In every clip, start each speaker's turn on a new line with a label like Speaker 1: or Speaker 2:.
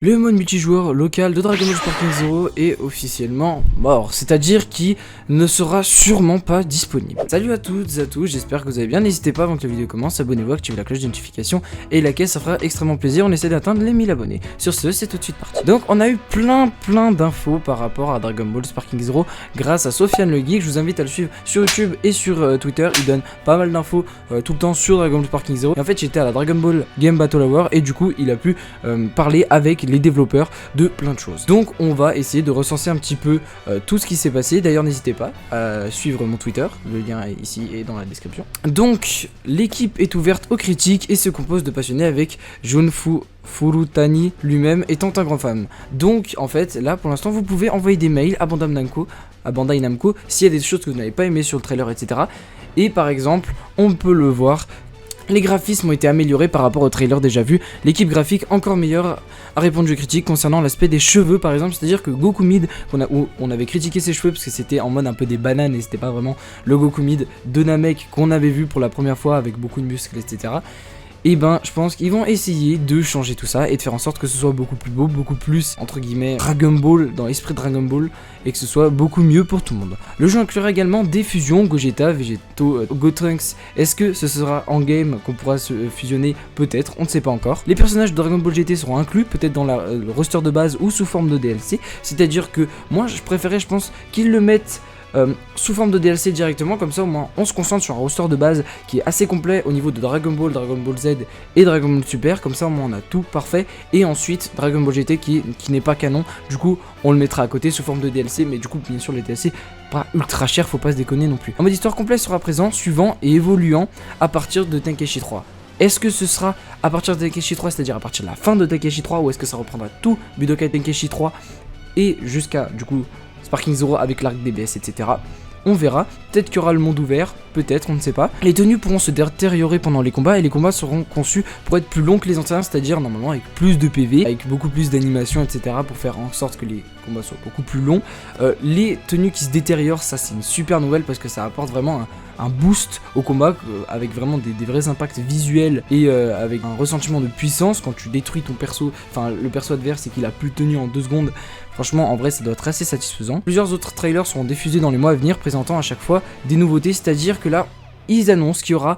Speaker 1: Le mode multijoueur local de Dragon Ball Sparking Zero est officiellement mort, c'est-à-dire qu'il ne sera sûrement pas disponible. Salut à toutes et à tous, j'espère que vous allez bien. N'hésitez pas avant que la vidéo commence, abonnez-vous, activez la cloche de notification et likez, ça fera extrêmement plaisir. On essaie d'atteindre les 1000 abonnés. Sur ce, c'est tout de suite parti. Donc on a eu plein d'infos par rapport à Dragon Ball Sparking Zero grâce à Sofiane le Geek. Je vous invite à le suivre sur YouTube et sur Twitter. Il donne pas mal d'infos tout le temps sur Dragon Ball Sparking Zero. Et en fait, j'étais à la Dragon Ball Game Battle Hour et du coup, il a pu parler avec les développeurs de plein de choses. Donc on va essayer de recenser un petit peu tout ce qui s'est passé. D'ailleurs n'hésitez pas à suivre mon Twitter, le lien est ici et dans la description. Donc l'équipe est ouverte aux critiques et se compose de passionnés avec Furutani lui-même étant un grand fan. Donc en fait là pour l'instant vous pouvez envoyer des mails à Bandai Namco s'il y a des choses que vous n'avez pas aimé sur le trailer, etc. Et par exemple on peut le voir, les graphismes ont été améliorés par rapport au trailer déjà vu. L'équipe graphique encore meilleure a répondu aux critiques concernant l'aspect des cheveux par exemple. C'est à dire que Goku Mid, où on avait critiqué ses cheveux parce que c'était en mode un peu des bananes et c'était pas vraiment le Goku Mid de Namek qu'on avait vu pour la première fois avec beaucoup de muscles, etc. Et ben je pense qu'ils vont essayer de changer tout ça et de faire en sorte que ce soit beaucoup plus beau, beaucoup plus entre guillemets Dragon Ball, dans l'esprit de Dragon Ball, et que ce soit beaucoup mieux pour tout le monde. Le jeu inclura également des fusions, Gogeta, Vegeto, Gotrunks. Est-ce que ce sera en game qu'on pourra se fusionner? Peut-être, on ne sait pas encore. Les personnages de Dragon Ball GT seront inclus, peut-être dans le roster de base ou sous forme de DLC. C'est-à-dire que moi je préférais, je pense, qu'ils le mettent sous forme de DLC directement, comme ça au moins on se concentre sur un roster de base qui est assez complet au niveau de Dragon Ball, Dragon Ball Z et Dragon Ball Super, comme ça au moins on a tout parfait. Et ensuite Dragon Ball GT qui n'est pas canon, du coup on le mettra à côté sous forme de DLC, mais du coup bien sûr les DLC pas ultra cher, faut pas se déconner non plus. Un mode histoire complet sera présent, suivant et évoluant à partir de Tenkaichi 3. Est-ce que ce sera à partir de Tenkaichi 3, c'est-à-dire à partir de la fin de Tenkaichi 3, ou est-ce que ça reprendra tout Budokai Tenkaichi 3 et jusqu'à du coup Sparking Zero avec l'arc DBS, etc. On verra, peut-être qu'il y aura le monde ouvert, peut-être, on ne sait pas. Les tenues pourront se détériorer pendant les combats et les combats seront conçus pour être plus longs que les anciens, c'est-à-dire normalement avec plus de PV, avec beaucoup plus d'animation, etc. pour faire en sorte que les combats soient beaucoup plus longs. Les tenues qui se détériorent, ça c'est une super nouvelle parce que ça apporte vraiment un boost au combat avec vraiment des vrais impacts visuels et avec un ressentiment de puissance quand tu détruis ton perso, enfin le perso adverse et qu'il a plus de tenue en 2 secondes. Franchement en vrai ça doit être assez satisfaisant. Plusieurs autres trailers seront diffusés dans les mois à venir présentant à chaque fois des nouveautés, c'est-à-dire que là ils annoncent qu'il y aura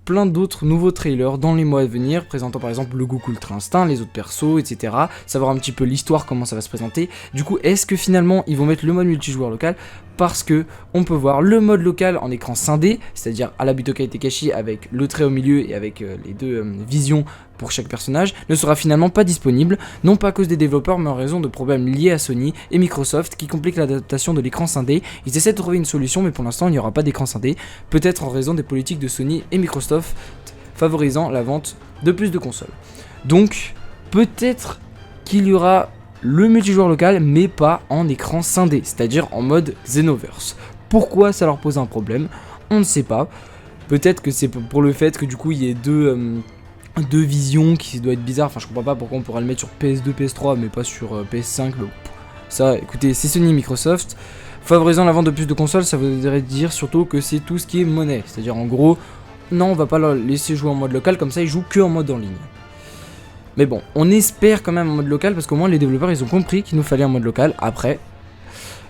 Speaker 1: plein d'autres nouveaux trailers dans les mois à venir, présentant par exemple le Goku Ultra Instinct, les autres persos, etc. Savoir un petit peu l'histoire, comment ça va se présenter. Du coup, est-ce que finalement ils vont mettre le mode multijoueur local? Parce que on peut voir le mode local en écran scindé, c'est-à-dire à la Budokai Tenkaichi avec le trait au milieu et avec les deux visions pour chaque personnage, ne sera finalement pas disponible, non pas à cause des développeurs mais en raison de problèmes liés à Sony et Microsoft qui compliquent l'adaptation de l'écran scindé. Ils essaient de trouver une solution mais pour l'instant il n'y aura pas d'écran scindé, peut-être en raison des politiques de Sony et Microsoft favorisant la vente de plus de consoles. Donc peut-être qu'il y aura le multijoueur local mais pas en écran scindé, c'est-à-dire en mode Xenoverse. Pourquoi ça leur pose un problème? On ne sait pas. Peut-être que c'est pour le fait que du coup il y ait deux visions qui doit être bizarre. Enfin je comprends pas pourquoi on pourra le mettre sur PS2, PS3 mais pas sur PS5. Mais ça écoutez, c'est Sony et Microsoft. Favorisant la vente de plus de consoles, ça voudrait dire surtout que c'est tout ce qui est monnaie. C'est-à-dire en gros, non on va pas leur laisser jouer en mode local, comme ça ils jouent que en mode en ligne. Mais bon, on espère quand même en mode local parce qu'au moins les développeurs ils ont compris qu'il nous fallait un mode local. Après,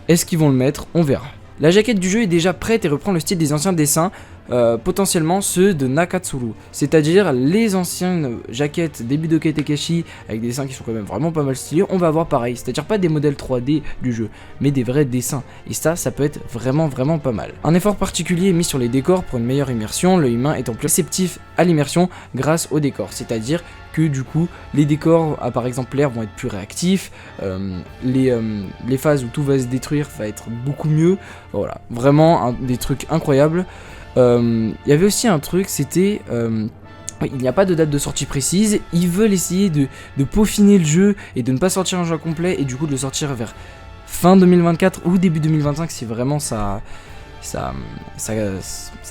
Speaker 1: est-ce qu'ils vont le mettre? On verra. La jaquette du jeu est déjà prête et reprend le style des anciens dessins, potentiellement ceux de Nakatsuru. C'est-à-dire les anciennes jaquettes des Budokai Tenkaichi avec des dessins qui sont quand même vraiment pas mal stylés. On va avoir pareil, c'est-à-dire pas des modèles 3D du jeu, mais des vrais dessins. Et ça peut être vraiment pas mal. Un effort particulier est mis sur les décors pour une meilleure immersion, l'œil humain étant plus réceptif à l'immersion grâce aux décors. C'est-à-dire que du coup les décors par exemple l'air vont être plus réactifs, les phases où tout va se détruire va être beaucoup mieux. Voilà, vraiment des trucs incroyables. Il y avait aussi un truc, c'était il n'y a pas de date de sortie précise. Ils veulent essayer de peaufiner le jeu et de ne pas sortir un jeu complet et du coup de le sortir vers fin 2024 ou début 2025 si vraiment ça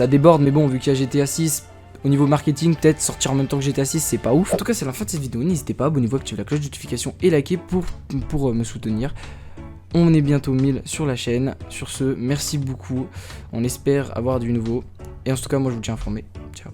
Speaker 1: déborde. Mais bon, vu qu'il y a GTA 6, au niveau marketing, peut-être sortir en même temps que GTA 6, c'est pas ouf. En tout cas, c'est la fin de cette vidéo. N'hésitez pas, abonnez-vous, activez la cloche de notification et likez pour me soutenir. On est bientôt 1000 sur la chaîne. Sur ce, merci beaucoup. On espère avoir du nouveau. Et en tout cas, moi, je vous tiens informé. Ciao.